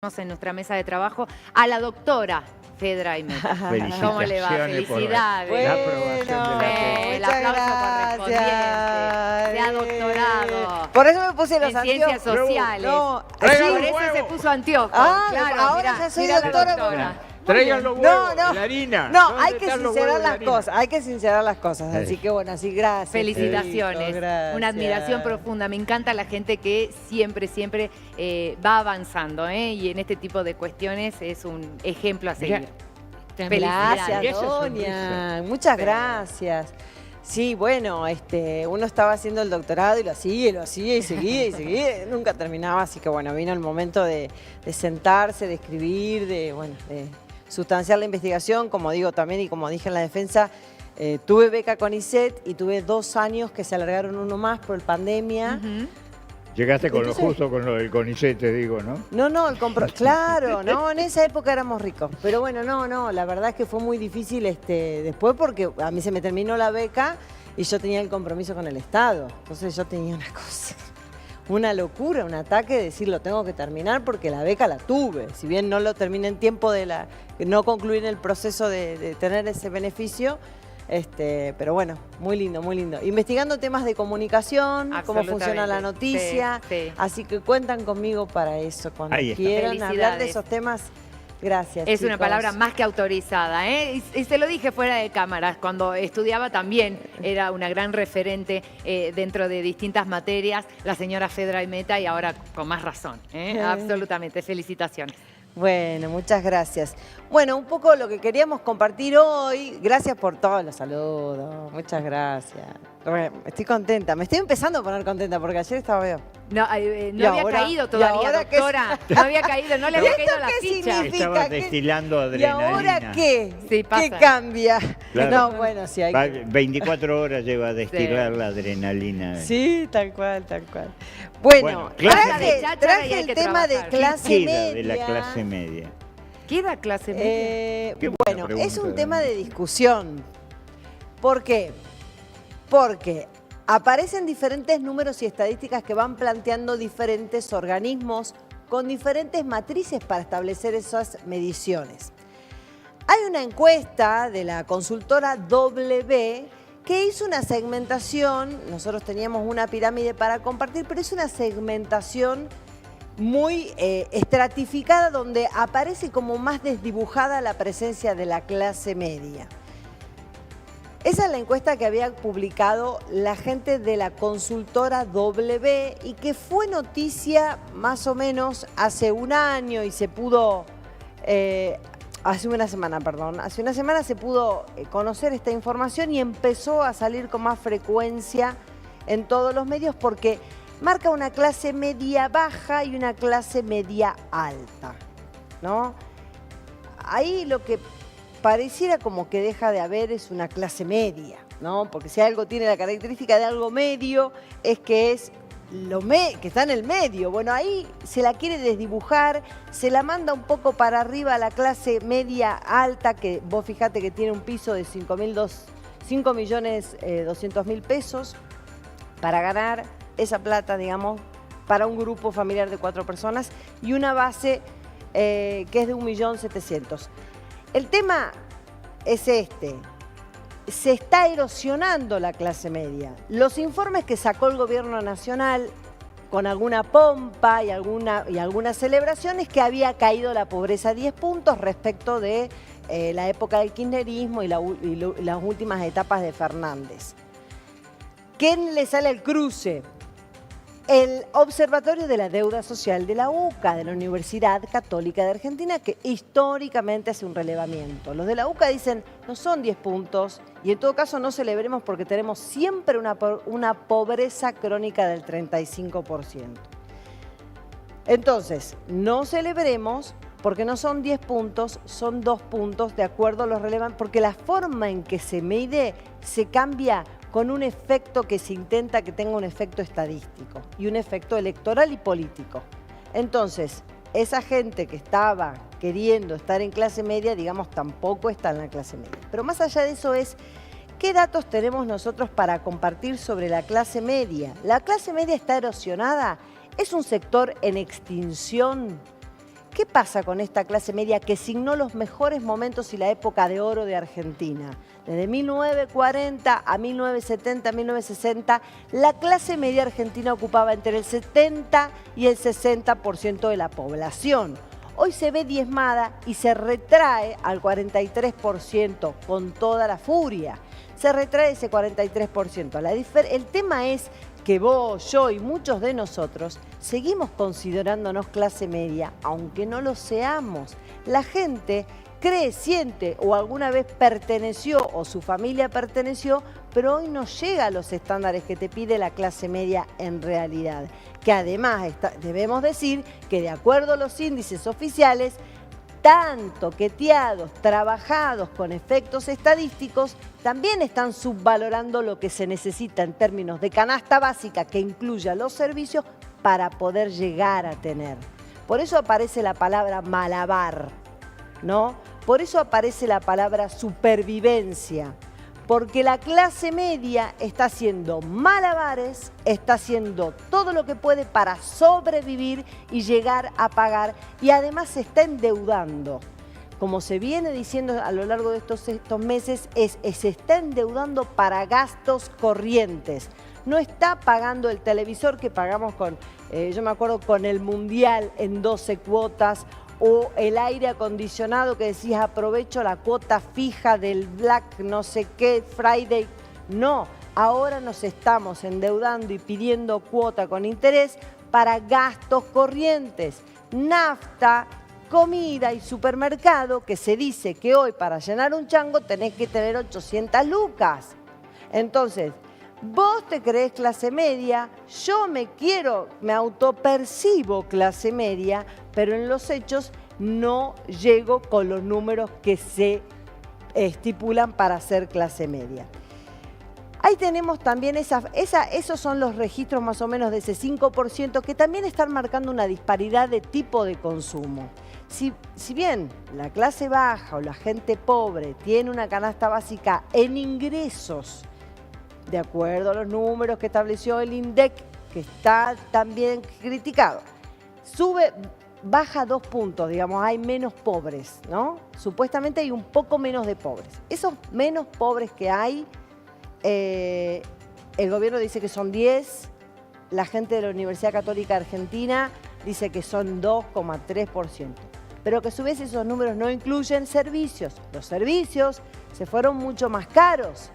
En nuestra mesa de trabajo a la doctora Fedra Aimeta. ¿Cómo le va? Felicidades. Por la aprobación de la tesis. El aplauso correspondiente. Se ha doctorado. Por eso me puse los en anteojos. ciencias sociales. No, por sí, eso se puso anteojos. Claro, ahora mirá, ya soy mirá la doctora. Traigan los huevos, la harina. No, hay que sincerar las cosas, hay que sincerar las cosas. Así que bueno, así gracias. Felicitaciones. Gracias. Una admiración profunda. Me encanta la gente que siempre va avanzando, y en este tipo de cuestiones es un ejemplo a seguir. Gracias, doña. Muchas gracias. Sí, bueno, uno estaba haciendo el doctorado y lo hacía y seguía, nunca terminaba, así que bueno, vino el momento de sentarse, de escribir, de sustanciar la investigación, como digo también y como dije en la defensa, tuve beca CONICET y tuve 2 años que se alargaron uno más por pandemia. Llegaste con lo justo con lo del CONICET, te digo, ¿no? No, claro, no, en esa época éramos ricos. Pero bueno, no, la verdad es que fue muy difícil después porque a mí se me terminó la beca y yo tenía el compromiso con el Estado. Entonces yo tenía una cosa, una locura, un ataque de decir lo tengo que terminar porque la beca la tuve. Si bien no lo terminé en tiempo no concluí en el proceso de tener ese beneficio. Pero bueno, muy lindo, muy lindo. Investigando temas de comunicación, cómo funciona la noticia. Sí. Así que cuentan conmigo para eso. Cuando quieran hablar de esos temas, gracias. Es una palabra más que autorizada, Y se lo dije fuera de cámaras. Cuando estudiaba también era una gran referente dentro de distintas materias, la señora Fedra Aimeta, y ahora con más razón. Absolutamente. Felicitaciones. Bueno, muchas gracias. Bueno, un poco lo que queríamos compartir hoy. Gracias por todos los saludos. Muchas gracias. Estoy contenta. Me estoy empezando a poner contenta porque ayer estaba bien. No había caído todavía, doctora. No había caído, no le había caído la ficha. Estaba destilando adrenalina. ¿Y ahora qué? Sí, pasa. ¿Qué cambia? Claro. No, bueno, sí hay que... 24 horas lleva a destilar la adrenalina. Sí, tal cual. Bueno, traje el tema de clase media. De la clase media. ¿Qué da clase media? Bueno, es un tema de discusión. ¿Por qué? Porque aparecen diferentes números y estadísticas que van planteando diferentes organismos con diferentes matrices para establecer esas mediciones. Hay una encuesta de la consultora W que hizo una segmentación. Nosotros teníamos una pirámide para compartir, pero es una segmentación muy estratificada donde aparece como más desdibujada la presencia de la clase media. Esa es la encuesta que había publicado la gente de la consultora W y que fue noticia más o menos hace un año y se pudo, hace una semana se pudo conocer esta información y empezó a salir con más frecuencia en todos los medios porque marca una clase media baja y una clase media alta, ¿no? Ahí lo que pareciera como que deja de haber es una clase media, ¿no? Porque si algo tiene la característica de algo medio es que que está en el medio. Bueno, ahí se la quiere desdibujar, se la manda un poco para arriba a la clase media alta, que vos fijate que tiene un piso de 5.200.000 pesos para ganar esa plata, digamos, para un grupo familiar de 4 personas y una base que es de 1.700.000. El tema es se está erosionando la clase media. Los informes que sacó el gobierno nacional con alguna pompa y algunas celebraciones que había caído la pobreza 10 puntos respecto de la época del kirchnerismo y las últimas etapas de Fernández. ¿Quién le sale al cruce? El Observatorio de la Deuda Social de la UCA, de la Universidad Católica de Argentina, que históricamente hace un relevamiento. Los de la UCA dicen, no son 10 puntos, y en todo caso no celebremos porque tenemos siempre una pobreza crónica del 35%. Entonces, no celebremos porque no son 10 puntos, son 2 puntos de acuerdo a los relevantes, porque la forma en que se mide se cambia con un efecto que se intenta que tenga un efecto estadístico y un efecto electoral y político. Entonces, esa gente que estaba queriendo estar en clase media, digamos, tampoco está en la clase media. Pero más allá de eso ¿qué datos tenemos nosotros para compartir sobre la clase media? ¿La clase media está erosionada? ¿Es un sector en extinción ¿Qué pasa con esta clase media que signó los mejores momentos y la época de oro de Argentina? Desde 1940 a 1970, 1960, la clase media argentina ocupaba entre el 70 y el 60% de la población. Hoy se ve diezmada y se retrae al 43% con toda la furia. Se retrae ese 43%. El tema es que vos, yo y muchos de nosotros seguimos considerándonos clase media, aunque no lo seamos. La gente cree, siente o alguna vez perteneció o su familia perteneció, pero hoy no llega a los estándares que te pide la clase media en realidad. Que además debemos decir que de acuerdo a los índices oficiales, tan toqueteados, trabajados con efectos estadísticos, también están subvalorando lo que se necesita en términos de canasta básica que incluya los servicios para poder llegar a tener. Por eso aparece la palabra malabar, ¿no? Por eso aparece la palabra supervivencia, porque la clase media está haciendo malabares, está haciendo todo lo que puede para sobrevivir y llegar a pagar, y además se está endeudando. Como se viene diciendo a lo largo de estos meses, se está endeudando para gastos corrientes. No está pagando el televisor que pagamos yo me acuerdo, con el Mundial en 12 cuotas, o el aire acondicionado que decís aprovecho la cuota fija del Black no sé qué Friday. No, ahora nos estamos endeudando y pidiendo cuota con interés para gastos corrientes, nafta, comida y supermercado, que se dice que hoy para llenar un chango tenés que tener 800 lucas. Entonces, vos te creés clase media, yo me autopercibo clase media, pero en los hechos no llego con los números que se estipulan para ser clase media. Ahí tenemos también esos son los registros más o menos de ese 5% que también están marcando una disparidad de tipo de consumo. Si bien la clase baja o la gente pobre tiene una canasta básica en ingresos, de acuerdo a los números que estableció el INDEC, que está también criticado, baja 2 puntos, digamos, hay menos pobres, ¿no? Supuestamente hay un poco menos de pobres. Esos menos pobres que hay, el gobierno dice que son 10, la gente de la Universidad Católica Argentina dice que son 2,3%. Pero que a su vez esos números no incluyen servicios. Los servicios se fueron mucho más caros.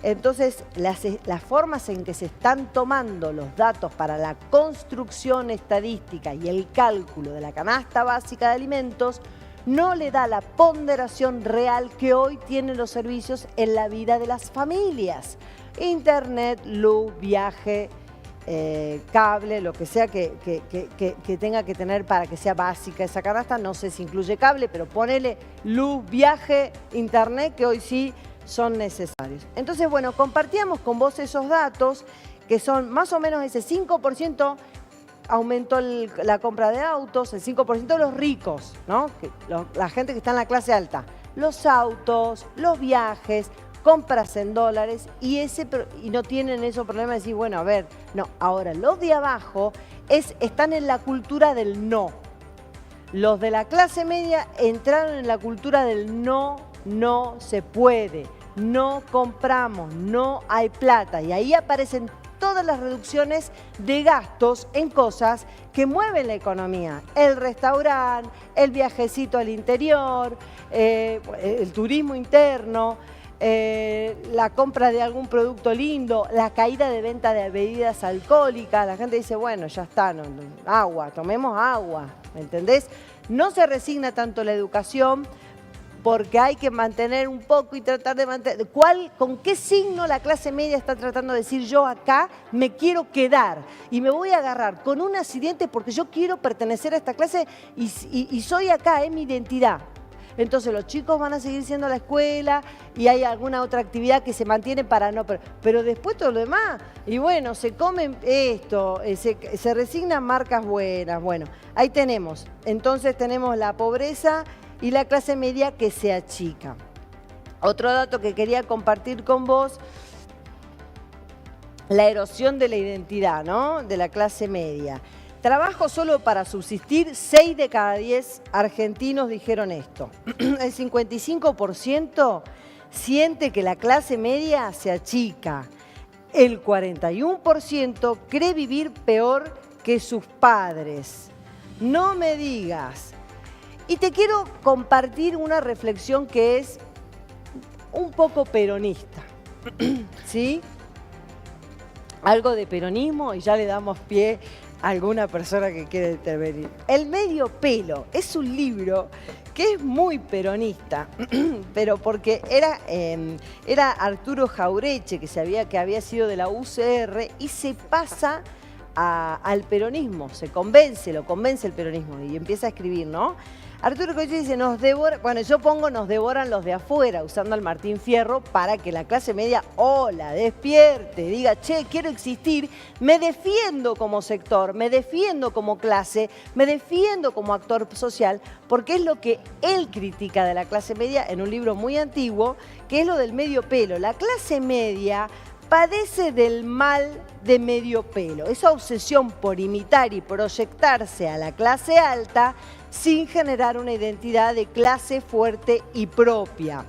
Entonces, las formas en que se están tomando los datos para la construcción estadística y el cálculo de la canasta básica de alimentos no le da la ponderación real que hoy tienen los servicios en la vida de las familias. Internet, luz, viaje, cable, lo que sea que tenga que tener para que sea básica esa canasta. No sé si incluye cable, pero ponele luz, viaje, internet, que hoy sí son necesarios. Entonces, bueno, compartíamos con vos esos datos, que son más o menos ese 5% aumentó la compra de autos, el 5% de los ricos, ¿no? La gente que está en la clase alta. Los autos, los viajes, compras en dólares y no tienen esos problemas de decir, bueno, a ver, no. Ahora, los de abajo están en la cultura del no. Los de la clase media entraron en la cultura del no se puede, no compramos, no hay plata. Y ahí aparecen todas las reducciones de gastos en cosas que mueven la economía. El restaurante, el viajecito al interior, el turismo interno, la compra de algún producto lindo, la caída de venta de bebidas alcohólicas. La gente dice, bueno, ya está, agua, tomemos agua, ¿me entendés? No se resigna tanto la educación, porque hay que mantener un poco y tratar de mantener. ¿Con qué signo la clase media está tratando de decir yo acá me quiero quedar y me voy a agarrar con un accidente porque yo quiero pertenecer a esta clase y soy acá, es mi identidad? Entonces los chicos van a seguir siendo a la escuela y hay alguna otra actividad que se mantiene para no... Pero después todo lo demás, y bueno, se comen esto, se resignan marcas buenas. Bueno, ahí tenemos. Entonces tenemos la pobreza y la clase media que se achica. Otro dato que quería compartir con vos, la erosión de la identidad, ¿no? De la clase media. Trabajo solo para subsistir, 6 de cada 10 argentinos dijeron esto. El 55% siente que la clase media se achica. El 41% cree vivir peor que sus padres. No me digas. Y te quiero compartir una reflexión que es un poco peronista. ¿Sí? Algo de peronismo y ya le damos pie a alguna persona que quiere intervenir. El medio pelo es un libro que es muy peronista, pero porque era Arturo Jaureche, que había sido de la UCR, y se pasa al peronismo, lo convence el peronismo y empieza a escribir, ¿no? Arturo Jaureche dice, nos devoran los de afuera, usando al Martín Fierro para que la clase media, despierte, diga, che, quiero existir, me defiendo como sector, me defiendo como clase, me defiendo como actor social, porque es lo que él critica de la clase media en un libro muy antiguo, que es lo del medio pelo. La clase media padece del mal de medio pelo, esa obsesión por imitar y proyectarse a la clase alta sin generar una identidad de clase fuerte y propia,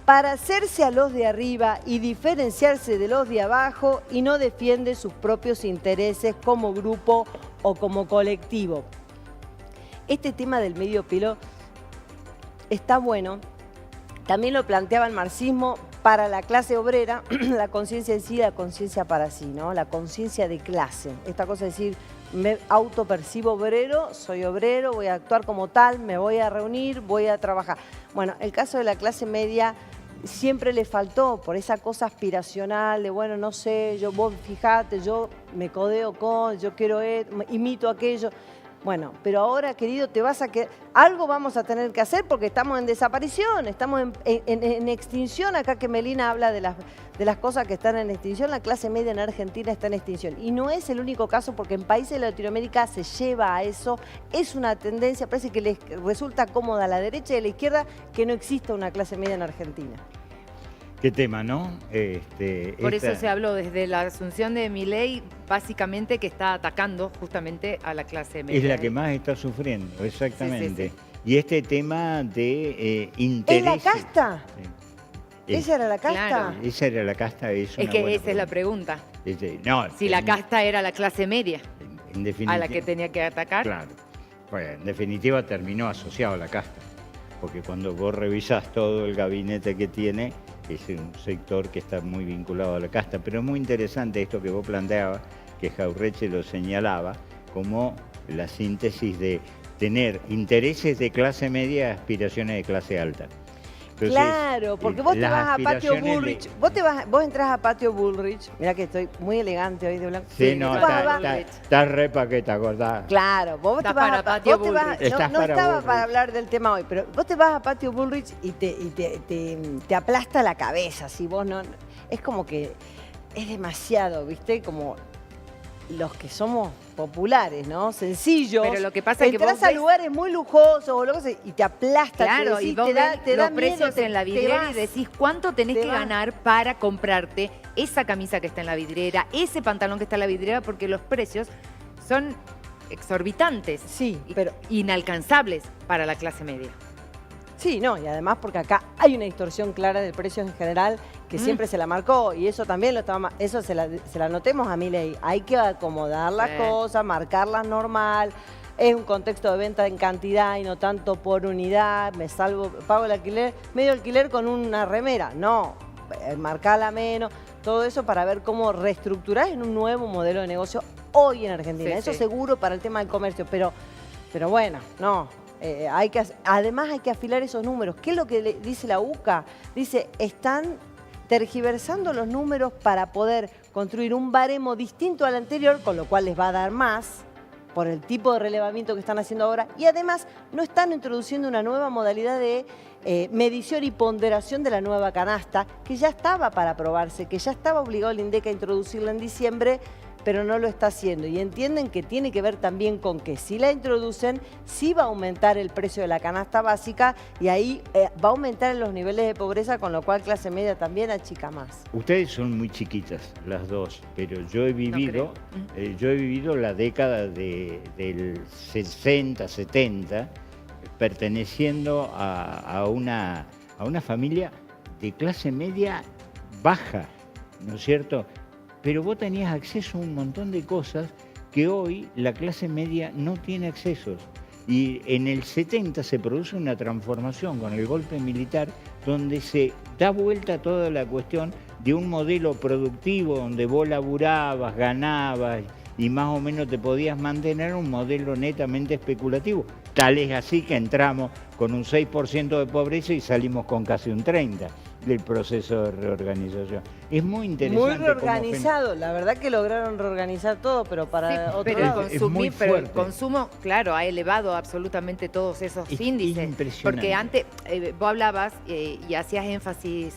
para hacerse a los de arriba y diferenciarse de los de abajo, y no defiende sus propios intereses como grupo o como colectivo. Este tema del medio pelo está bueno. También lo planteaba el marxismo para la clase obrera, la conciencia en sí, la conciencia para sí, ¿no? La conciencia de clase. Esta cosa de decir, me autopercibo obrero, soy obrero, voy a actuar como tal, me voy a reunir, voy a trabajar. Bueno, el caso de la clase media siempre le faltó por esa cosa aspiracional de, bueno, no sé, vos fijate, yo me codeo con, yo quiero, imito aquello. Bueno, pero ahora, querido, algo vamos a tener que hacer porque estamos en desaparición, estamos en extinción. Acá que Melina habla de las cosas que están en extinción, la clase media en Argentina está en extinción. Y no es el único caso, porque en países de Latinoamérica se lleva a eso, es una tendencia, parece que les resulta cómoda a la derecha y a la izquierda que no exista una clase media en Argentina. Qué tema, ¿no? Por eso se habló desde la asunción de Milei, básicamente, que está atacando justamente a la clase media. Es la que más está sufriendo, exactamente. Sí. Y este tema de interés. ¿Es la casta? Sí. ¿Esa era la casta? Claro. Esa era la casta. Es que esa es la pregunta. No, si la casta era la clase media, en definitiva, a la que tenía que atacar. Claro. Bueno, en definitiva terminó asociado a la casta. Porque cuando vos revisás todo el gabinete que tiene, es un sector que está muy vinculado a la casta. Pero es muy interesante esto que vos planteabas, que Jaureche lo señalaba, como la síntesis de tener intereses de clase media y aspiraciones de clase alta. Entonces, claro, porque vos te vas a Patio Bullrich, vos entras a Patio Bullrich, mirá que estoy muy elegante hoy de blanco. Sí, no, está re paqueta, acordada. Claro, vos te vas a Patio Bullrich. No estaba para hablar del tema hoy, pero vos te vas a Patio Bullrich y te aplasta la cabeza, si vos no... Es como que es demasiado, ¿viste? Como los que somos populares, ¿no? Sencillos. Pero lo que pasa es que entras a lugares muy lujosos o lo que sea, y te aplasta. Claro, te decís, y vos ves los precios miedo, en la vidriera y decís cuánto tenés que ganar para comprarte esa camisa que está en la vidriera, ese pantalón que está en la vidriera, porque los precios son exorbitantes. Sí, pero inalcanzables para la clase media. Sí, no, y además porque acá hay una distorsión clara de precios en general que siempre se la marcó, y eso también eso se la notemos a Milei. Hay que acomodar las cosas, marcarlas normal. Es un contexto de venta en cantidad y no tanto por unidad. Pago el alquiler, medio alquiler con una remera. No, marcala menos. Todo eso para ver cómo reestructurar en un nuevo modelo de negocio hoy en Argentina. Eso seguro para el tema del comercio, pero bueno, no. Además hay que afilar esos números. ¿Qué es lo que dice la UCA? Dice, están tergiversando los números para poder construir un baremo distinto al anterior, con lo cual les va a dar más por el tipo de relevamiento que están haciendo ahora, y además no están introduciendo una nueva modalidad de medición y ponderación de la nueva canasta, que ya estaba para aprobarse, que ya estaba obligado el INDEC a introducirla en diciembre, pero no lo está haciendo. Y entienden que tiene que ver también con que si la introducen, sí va a aumentar el precio de la canasta básica y ahí va a aumentar los niveles de pobreza, con lo cual clase media también achica más. Ustedes son muy chiquitas las dos, pero yo he vivido, la década del 60, 70, perteneciendo a una familia de clase media baja, ¿no es cierto? Pero vos tenías acceso a un montón de cosas que hoy la clase media no tiene accesos. Y en el 70 se produce una transformación con el golpe militar donde se da vuelta toda la cuestión de un modelo productivo donde vos laburabas, ganabas y más o menos te podías mantener, un modelo netamente especulativo. Tal es así que entramos con un 6% de pobreza y salimos con casi un 30% del proceso de reorganización. Es muy interesante. Muy reorganizado, la verdad que lograron reorganizar todo, pero para otro pero lado. el consumo, claro, ha elevado absolutamente todos esos índices. Impresionante. Porque antes, vos hablabas y hacías énfasis,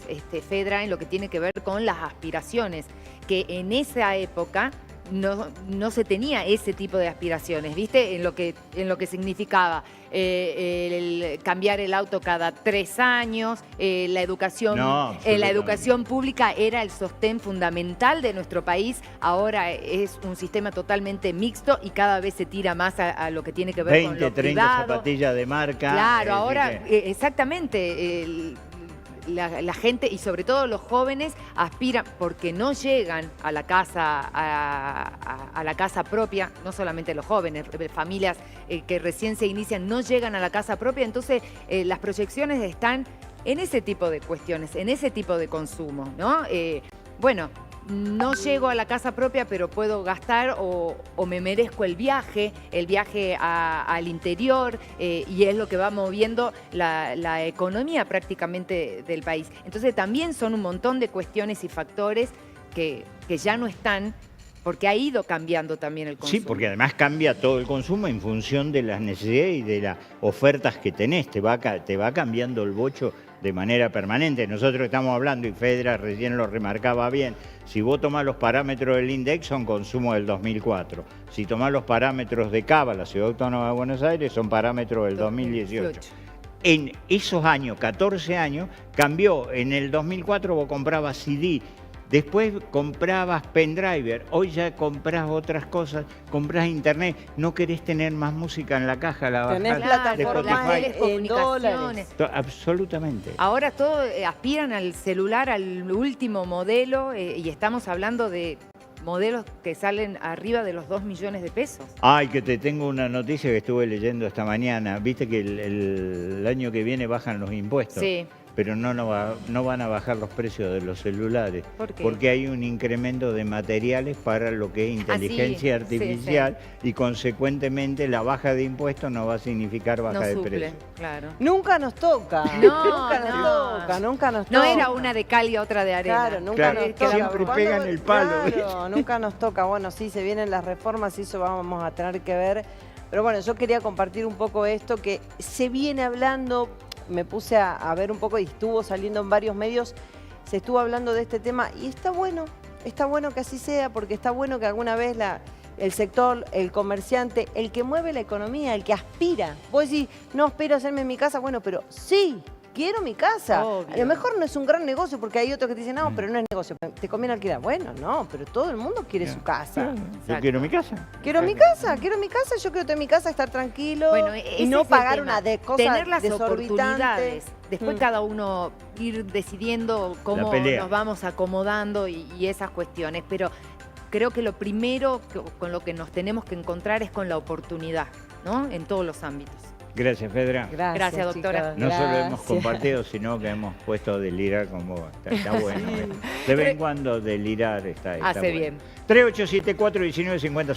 Fedra, en lo que tiene que ver con las aspiraciones, que en esa época no se tenía ese tipo de aspiraciones, ¿viste? En lo que significaba el cambiar el auto cada 3 años, la educación pública era el sostén fundamental de nuestro país. Ahora es un sistema totalmente mixto y cada vez se tira más a lo que tiene que ver con lo 30 privado. zapatillas de marca. Claro, ahora exactamente. La gente y sobre todo los jóvenes aspiran porque no llegan a la casa a la casa propia, no solamente los jóvenes, familias que recién se inician no llegan a la casa propia, entonces las proyecciones están en ese tipo de cuestiones, en ese tipo de consumo, ¿no? Bueno, no llego a la casa propia, pero puedo gastar o me merezco el viaje al interior, y es lo que va moviendo la economía prácticamente del país. Entonces también son un montón de cuestiones y factores que ya no están, porque ha ido cambiando también el consumo. Sí, porque además cambia todo el consumo en función de las necesidades y de las ofertas que tenés. Te va cambiando el bocho de manera permanente. Nosotros estamos hablando, y Fedra recién lo remarcaba bien, si vos tomás los parámetros del INDEC son consumo del 2004. Si tomás los parámetros de Cava, la Ciudad Autónoma de Buenos Aires, son parámetros del 2018. En esos años, 14 años, cambió. En el 2004 vos comprabas CD, después comprabas pendriver, hoy ya comprás otras cosas, comprás internet, no querés tener más música en la caja, la bajás tenés plataformas en dólares. Absolutamente. Ahora todos aspiran al celular, al último modelo, y estamos hablando de modelos que salen arriba de los 2 millones de pesos. Ay, que te tengo una noticia que estuve leyendo esta mañana. Viste que el año que viene bajan los impuestos. Sí. Pero no van a bajar los precios de los celulares. ¿Por qué? Porque hay un incremento de materiales para lo que es inteligencia artificial, y consecuentemente la baja de impuestos no va a significar baja de precio. Claro. Nunca nos toca. Nunca nos toca. No era una de cal y otra de arena. Claro, nunca nos toca. Siempre pegan el palo. Claro, nunca nos toca. Bueno, sí, se vienen las reformas y eso vamos a tener que ver. Pero bueno, yo quería compartir un poco esto que se viene hablando. Me puse a ver un poco y estuvo saliendo en varios medios, se estuvo hablando de este tema y está bueno que así sea, porque está bueno que alguna vez el sector, el comerciante, el que mueve la economía, el que aspira, vos decís, no aspiro a hacerme en mi casa, bueno, pero sí, quiero mi casa. Obvio. A lo mejor no es un gran negocio porque hay otros que te dicen, no, pero no es negocio, te conviene alquilar. Bueno, no, pero todo el mundo quiere su casa. Yo quiero mi casa. Quiero mi casa, yo quiero tener mi casa, estar tranquilo, Bueno, y no pagar una cosa tener las desorbitante. oportunidades. Después cada uno ir decidiendo cómo nos vamos acomodando y esas cuestiones. Pero creo que lo primero con lo que nos tenemos que encontrar es con la oportunidad, ¿no? En todos los ámbitos. Gracias, Fedra. Gracias, doctora. Chicas, No solo hemos gracias. compartido, sino que hemos puesto a delirar con vos. Está bueno. De vez en cuando delirar está Hace bueno. bien. 3874-1950.